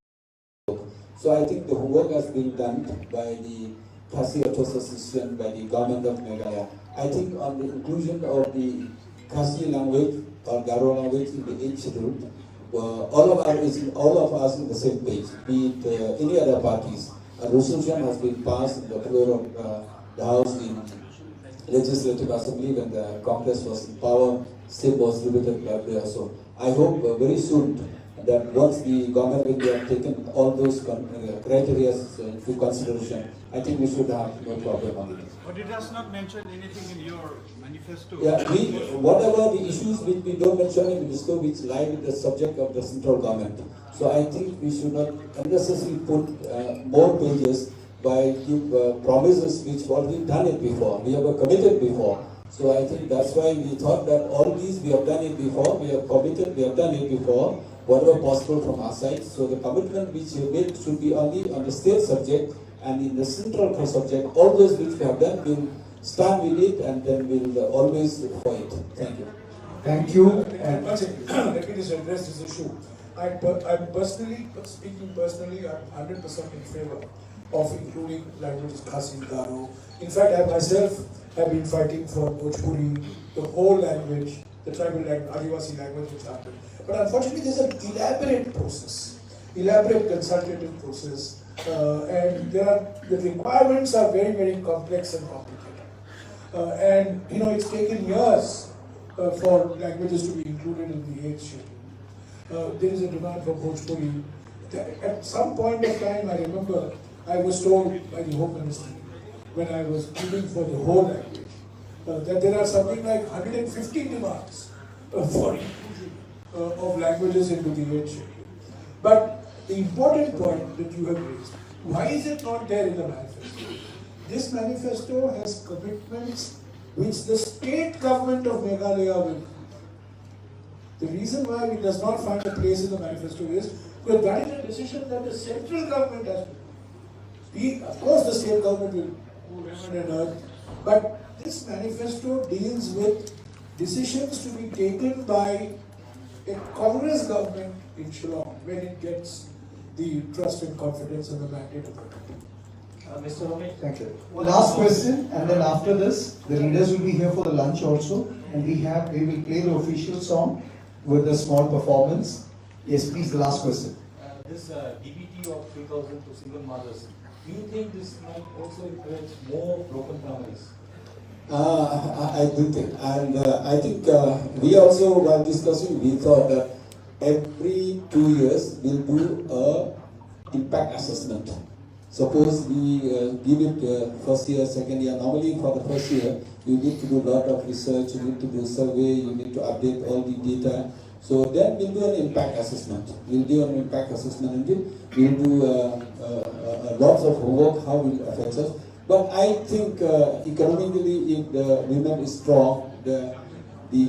S11: So I think the homework has been done by the Khasi Association, by the government of Meghalaya. I think on the inclusion of the Khasi language or Garo language in the 8th schedule, all of us in the same page, be it any other parties. A resolution has been passed in the floor of the House in Legislative Assembly when the Congress was in power. Same was repeated there. So I hope very soon that once the government will have taken all those criteria into consideration, I think we should have no problem on it.
S8: But it does not mention anything in your manifesto.
S11: Yeah, whatever the issues which we don't mention in the manifesto which lie with the subject of the central government. So I think we should not unnecessarily put more pages by promises which we've already done it before. We have committed before. So I think that's why we thought that all these we have done it before, we have committed, we have done it before, whatever possible from our side. So the commitment which we made should be only on the state subject, and in the central subject, all those which we have done, we'll stand with it and then we'll always for it. Thank you.
S1: Thank you.
S4: And let me just address this issue. I'm personally, speaking personally, I'm 100% in favor of including languages Khasi, Garo. In fact, I myself have been fighting for Bhojpuri, the whole language, the tribal language, Adivasi language which happened. But unfortunately, there's an elaborate process, elaborate consultative process, and the requirements are very, very complex and complicated. And you know, it's taken years for languages to be included in the 8th schedule. There is a demand for Bhojpuri. At some point of time, I remember I was told by the Home Ministry when I was pleading for the whole language that there are something like 150 demands for inclusion of languages into the 8th schedule. But the important point that you have raised, why is it not there in the manifesto? This manifesto has commitments which the state government of Meghalaya will do. The reason why it does not find a place in the manifesto is because that is a decision that the central government has to do. Of course, the state government will do heaven and earth But this manifesto deals with decisions to be taken by a Congress government in Shillong when it gets the trust and confidence and the mandate of the country.
S12: Mr. Ramesh.
S1: Thank you. Last question, and then after this, the leaders will be here for the lunch also, and we will play the official song with a small performance. Yes, please, the last question.
S12: This DBT of 3,000 to single mothers, do you think this might also encourage more broken families?
S11: I do think, and I think we also, while discussing, we thought that every 2 years we'll do a impact assessment. Suppose we give it first year, second year. Normally for the first year, you need to do a lot of research, you need to do survey, you need to update all the data. So then we'll do an impact assessment. We'll do an impact assessment and we'll do lots of homework, how it affects us. But I think economically, if the women is strong, the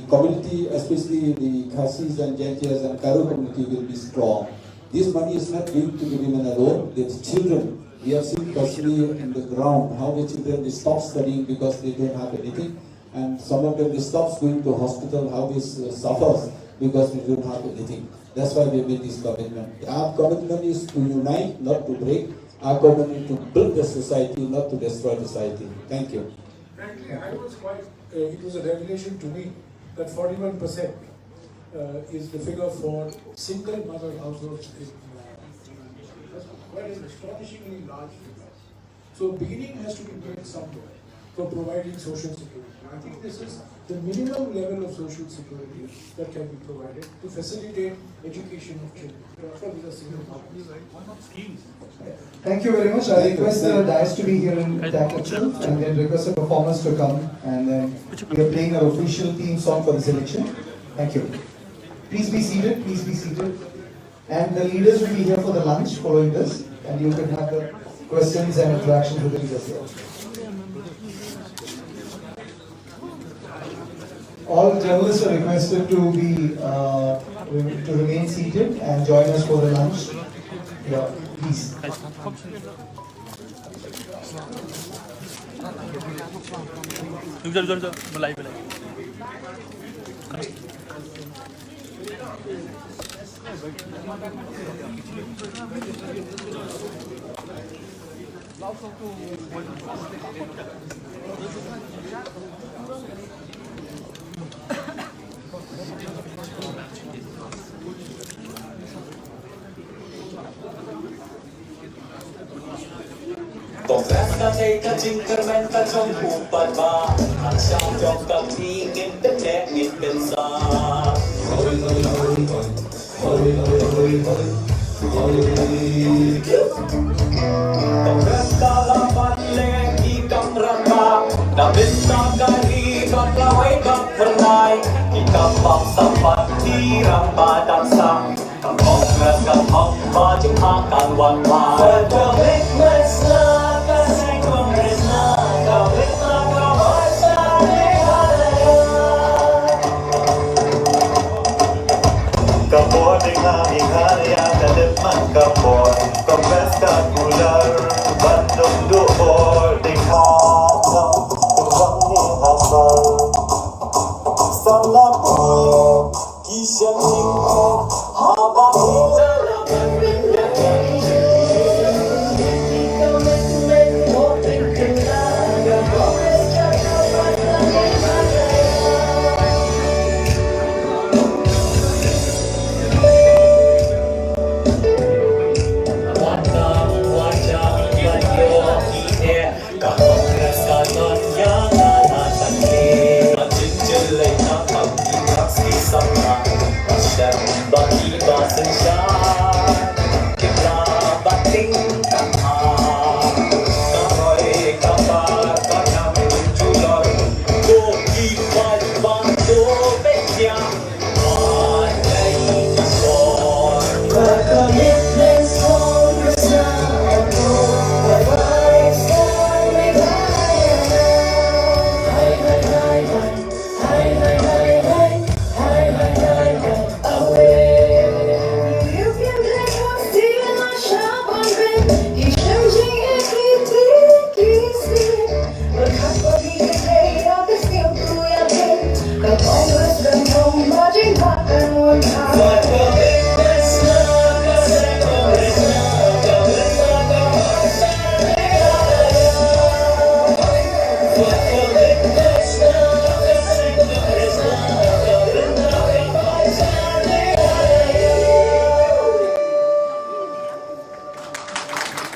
S11: community, especially the Khasis and Jaintias and Karo community will be strong. This money is not given to the women alone, it's children. We have seen personally in the ground how the children they stop studying because they don't have anything, and some of them they stop going to hospital, how they suffers because they don't have anything. That's why we made this commitment. Our commitment is to unite, not to break. Our commitment is to build the society, not to destroy the society. Thank you.
S4: Frankly, I was quite, it was a revelation to me that 41% is the figure for single mother households in that's quite an astonishingly large figure. So beginning has to be made somewhere for providing social security. I think this is the minimum level of social security that can be provided to facilitate education of children.
S1: Thank you very much. I request the dais to be here in that itself, and then request the performers to come, and then we are playing our official theme song for this election. Thank you. Please be seated, please be seated. And the leaders will be here for the lunch following this, and you can have the questions and interactions with the leaders here. All journalists are requested to be to remain seated and join us for the lunch. Yeah, please.
S13: Kongres ka kajing kermen ka trong upad ba ang siyang jong ka tingin tene mit pensa Hoy hoy hoy hoy hoy hoy hoy hoy hoy Kongres ka laban leng ikang raka Nabit ka kari kaklaway kang pernay Ikang pangsapat tirang badangsa Kang kongres kang hamba jing akan wanwan Pagkawik masa kasih kongres na Kawik na kawal sa Meghalaya Kapor dengan Meghalaya Kadepan kapor Kongres kakular Bandung duhor Dekatang Tuang ni hasal Salam Kisah tingkat Habang dalam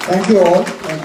S1: Thank you all.